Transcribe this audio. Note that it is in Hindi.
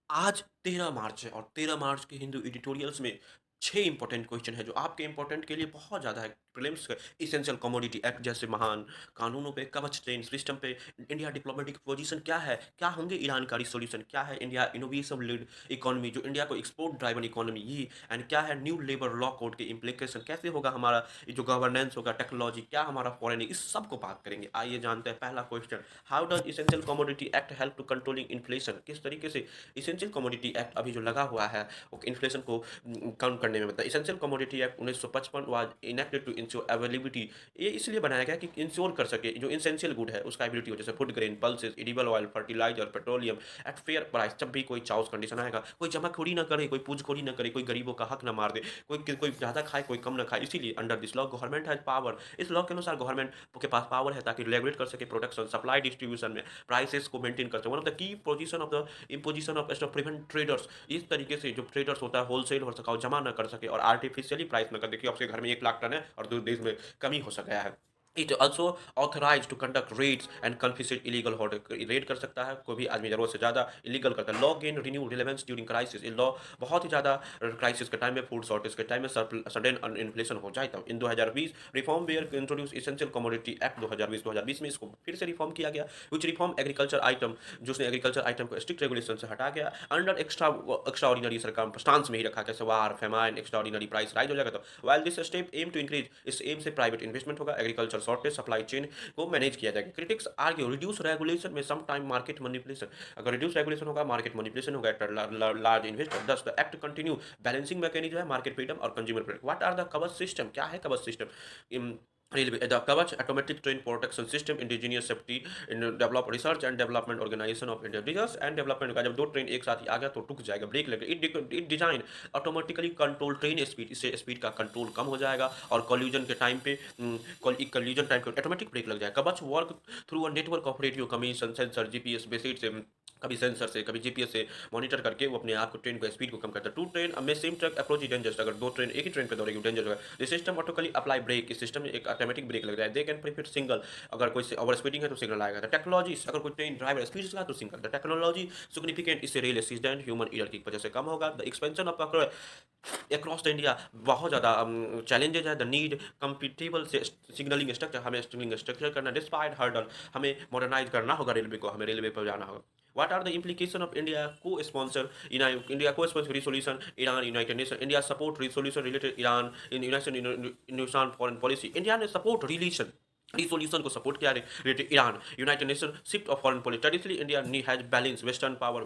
आज 13 मार्च है और 13 मार्च के हिंदू एडिटोरियल्स में 6 इंपॉर्टेंट क्वेश्चन है जो आपके इंपॉर्टेंट के लिए बहुत ज़्यादा है। प्रीलिम्स एसेंशियल कमोडिटी एक्ट जैसे महान कानूनों पे, कवच ट्रेन सिस्टम पे, इंडिया डिप्लोमेटिक पोजीशन क्या है? क्या होंगे ईरान का रिसॉल्यूशन? क्या है इंडिया इनोवेशन लीड इकोनॉमी जो इंडिया को एक्सपोर्ट ड्राइवन इकोनॉमी ये एंड क्या है न्यू लेबर लॉ कोड के इम्प्लीकेशन? कैसे होगा हमारा ये जो गवर्नेंस होगा, टेक्नोलॉजी क्या हमारा फॉरेन इस सब को बात करेंगे। आइए जानते हैं पहला question, how does essential commodity act help to controlling inflation? किस तरीके से एसेंशियल कमोडिटी एक्ट अभी जो लगा हुआ है वो इन्फ्लेशन को काउंट करने में मतलब essential commodity act 1955 was enacted to ensure availability. ये इसलिए बनाया गया कि इंश्योर कर सके जो एसेंशियल गुड है उसका एबिलिटी हो, जैसे food grain, pulses, edible oil, fertiliser, petroleum at fair price. जब भी कोई चाउस कंडीशन आएगा, कोई जमाखोरी ना करे, कोई पूंजखोरी ना करे, कोई गरीबों का हक ना मार दे, कोई ज़्यादा खाए कोई कम ना खाए। इसीलिए under this law government has power. इस लॉ के अनुसार गवर्नमेंट के पास पावर है ताकि रेगुलेट कर सके प्रोडक्शन, सप्लाई, डिस्ट्रीब्यूशन में प्राइसेस को मेंटेन कर सके। One of the key position of the imposition of prevent traders, इस तरीके से जो ट्रेडर्स होता है होलसेल हो सका जमा ना कर सके और आर्टिफिशियली प्राइस ना कर। देखिए आपके घर में 1 लाख टन है और देश में कमी हो सका है। It also authorise to conduct raids and confiscate illegal hoard. Raid कर सकता है कोई भी आदमी जरूरत से ज़्यादा इलीगल करता है। Law gain renew relevance during crisis. ये लॉ बहुत ही ज़्यादा क्राइसिस के टाइम में, फूड शॉर्टेज के टाइम में, सडन इन्फ्लेशन हो जाए तब। In 2020 reform were introduce essential commodity act 2020 में इसको फिर से रिफॉर्म किया गया, विच रिफॉर्म एग्रीकल्चर आइटम, जो उसने एग्रीकल्चर आइटम को स्ट्रिक्ट रेगुलेशन से हटा गया। अंडर एक्स्ट्रा ऑर्डिनरी सरकार स्टांस में ही रखा कैसे war famine extraordinary price rise हो जाएगा। तो while this step aim to increase, इस एम से प्राइवेट इन्वेस्टमेंट होगा, एग्रीकल्चर शॉर्टेज सप्लाई चेन को मैनेज किया जाएगा। क्रिटिक्स आर्ग्यू रिड्यूस रेगुलेशन में सम टाइम मार्केट मैनिपुलेशन। अगर रिड्यूस रेगुलेशन होगा मार्केट मैनिपुलेशन होगा एट लार्ज इन्वेस्टर। दस the act continue balancing mechanism है मार्केट फ्रीडम और consumer protect. What are the Kavach system? क्या है Kavach system? Railway the Kavach automatic train protection system indigenous safety in develop research and development organisation of India. Research and development का जब दो ट्रेन एक साथ ही आ गया तो टूट जाएगा, ब्रेक लगेगा। It design automatically control train speed, इससे स्पीड का कंट्रोल कम हो जाएगा और कॉल्यूजन के टाइम पे कॉल्यूजन टाइम पे ऑटोमेटिक ब्रेक लग जाएगा। कवच work through a network of radio commission sensor GPS based से, कभी सेंसर से कभी जीपीएस से मॉनिटर करके वो अपने आप को ट्रेन को स्पीड को कम करता है। टू ट्रेन अब में सेम ट्रक अप्रोच डेंजरस, अगर दो ट्रेन एक ही ट्रेन पे दौड़ेगी डेंजर होगा। This system automatically apply brake, इस सिस्टम में एक ऑटोमेटिक ब्रेक लग जाए। दे कैन प्रीफर सिंगल, अगर कोई ओवर स्पीडिंग है तो सिग्नल आएगा। द टेक्नोलॉजी, अगर कोई ट्रेन ड्राइवर स्पीड से चला तो सिंगल। द टेक्नोलॉजी सिग्निफिकेंट, इससे रेल एक्सीडेंट ह्यूमन एरर की वजह से कम होगा। The expansion of across the India बहुत ज़्यादा चैलेंजेज है। द नीड कंपिटेबल से सिग्नलिंग स्ट्रक्चर, हमें सिग्नलिंग स्ट्रक्चर करना डिस्पाइट हर्डल, हमें मॉडर्नाइज करना होगा रेलवे को, हमें रेलवे पर जाना होगा। What are the implications of India co-sponsor in India co-sponsor resolution Iran United Nations? India support resolution related Iran in United foreign policy. India ने support resolution को सपोर्ट किया related Iran United Nations shift of foreign policy. Traditionally India has balanced Western power